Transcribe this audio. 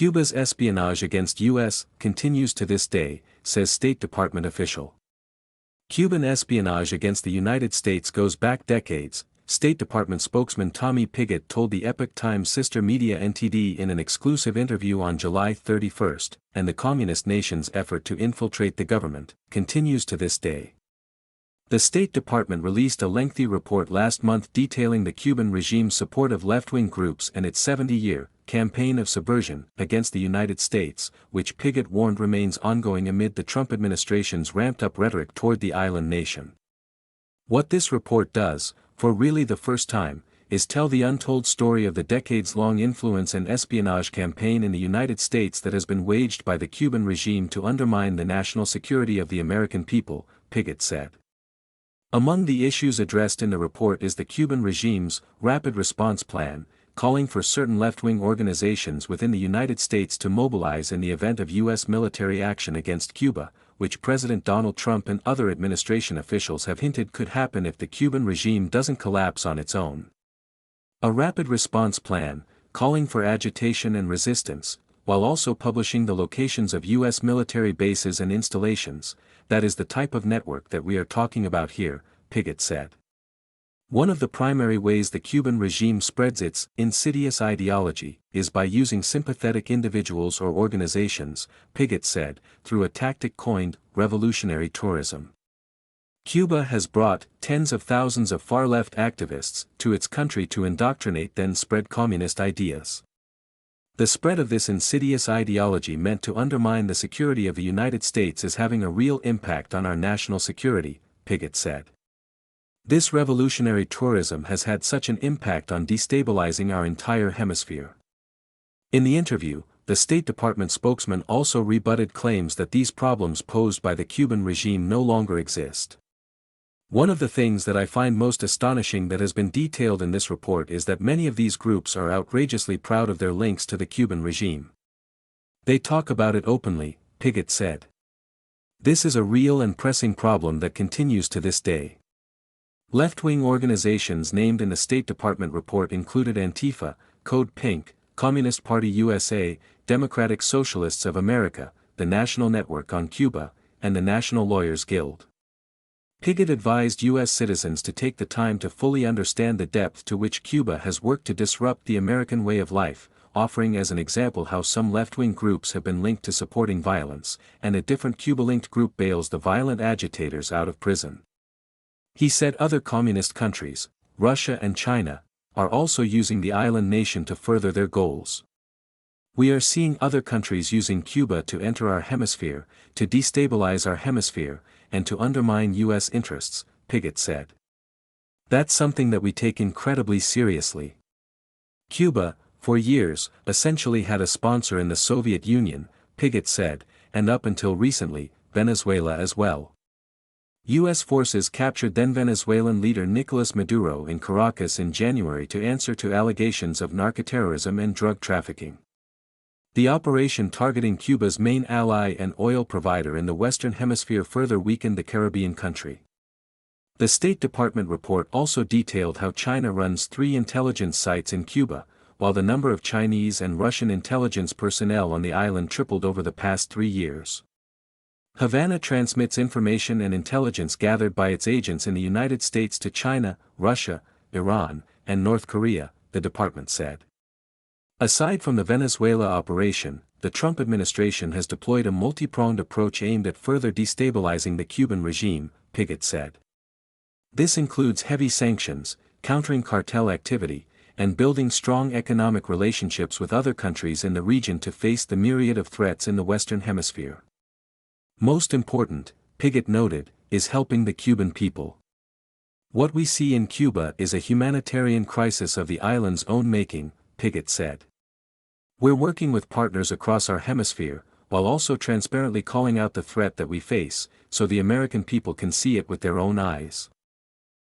Cuba's espionage against U.S. continues to this day, says State Department official. Cuban espionage against the United States goes back decades, State Department spokesman Tommy Pigott told the Epoch Times sister media NTD in an exclusive interview on July 31, and the communist nation's effort to infiltrate the government continues to this day. The State Department released a lengthy report last month detailing the Cuban regime's support of left-wing groups and its 70-year campaign of subversion against the United States, which Pigott warned remains ongoing amid the Trump administration's ramped-up rhetoric toward the island nation. What this report does, for really the first time, is tell the untold story of the decades-long influence and espionage campaign in the United States that has been waged by the Cuban regime to undermine the national security of the American people, Pigott said. Among the issues addressed in the report is the Cuban regime's rapid response plan, calling for certain left-wing organizations within the United States to mobilize in the event of U.S. military action against Cuba, which President Donald Trump and other administration officials have hinted could happen if the Cuban regime doesn't collapse on its own. A rapid response plan, calling for agitation and resistance, while also publishing the locations of U.S. military bases and installations, that is the type of network that we are talking about here, Pigott said. One of the primary ways the Cuban regime spreads its insidious ideology is by using sympathetic individuals or organizations, Pigott said, through a tactic coined revolutionary tourism. Cuba has brought tens of thousands of far-left activists to its country to indoctrinate then spread communist ideas. The spread of this insidious ideology meant to undermine the security of the United States is having a real impact on our national security, Pigott said. This revolutionary tourism has had such an impact on destabilizing our entire hemisphere. In the interview, the State Department spokesman also rebutted claims that these problems posed by the Cuban regime no longer exist. One of the things that I find most astonishing that has been detailed in this report is that many of these groups are outrageously proud of their links to the Cuban regime. They talk about it openly, Pigott said. This is a real and pressing problem that continues to this day. Left-wing organizations named in the State Department report included Antifa, Code Pink, Communist Party USA, Democratic Socialists of America, the National Network on Cuba, and the National Lawyers Guild. Pigott advised U.S. citizens to take the time to fully understand the depth to which Cuba has worked to disrupt the American way of life, offering as an example how some left-wing groups have been linked to supporting violence, and a different Cuba-linked group bails the violent agitators out of prison. He said other communist countries, Russia and China, are also using the island nation to further their goals. We are seeing other countries using Cuba to enter our hemisphere, to destabilize our hemisphere, and to undermine U.S. interests, Pigott said. That's something that we take incredibly seriously. Cuba, for years, essentially had a sponsor in the Soviet Union, Pigott said, and up until recently, Venezuela as well. U.S. forces captured then Venezuelan leader Nicolas Maduro in Caracas in January to answer to allegations of narcoterrorism and drug trafficking. The operation targeting Cuba's main ally and oil provider in the Western Hemisphere further weakened the Caribbean country. The State Department report also detailed how China runs 3 intelligence sites in Cuba, while the number of Chinese and Russian intelligence personnel on the island tripled over the past 3 years. Havana transmits information and intelligence gathered by its agents in the United States to China, Russia, Iran, and North Korea, the department said. Aside from the Venezuela operation, the Trump administration has deployed a multi-pronged approach aimed at further destabilizing the Cuban regime, Pigott said. This includes heavy sanctions, countering cartel activity, and building strong economic relationships with other countries in the region to face the myriad of threats in the Western Hemisphere. Most important, Pigott noted, is helping the Cuban people. What we see in Cuba is a humanitarian crisis of the island's own making, Pigott said. We're working with partners across our hemisphere, while also transparently calling out the threat that we face, so the American people can see it with their own eyes.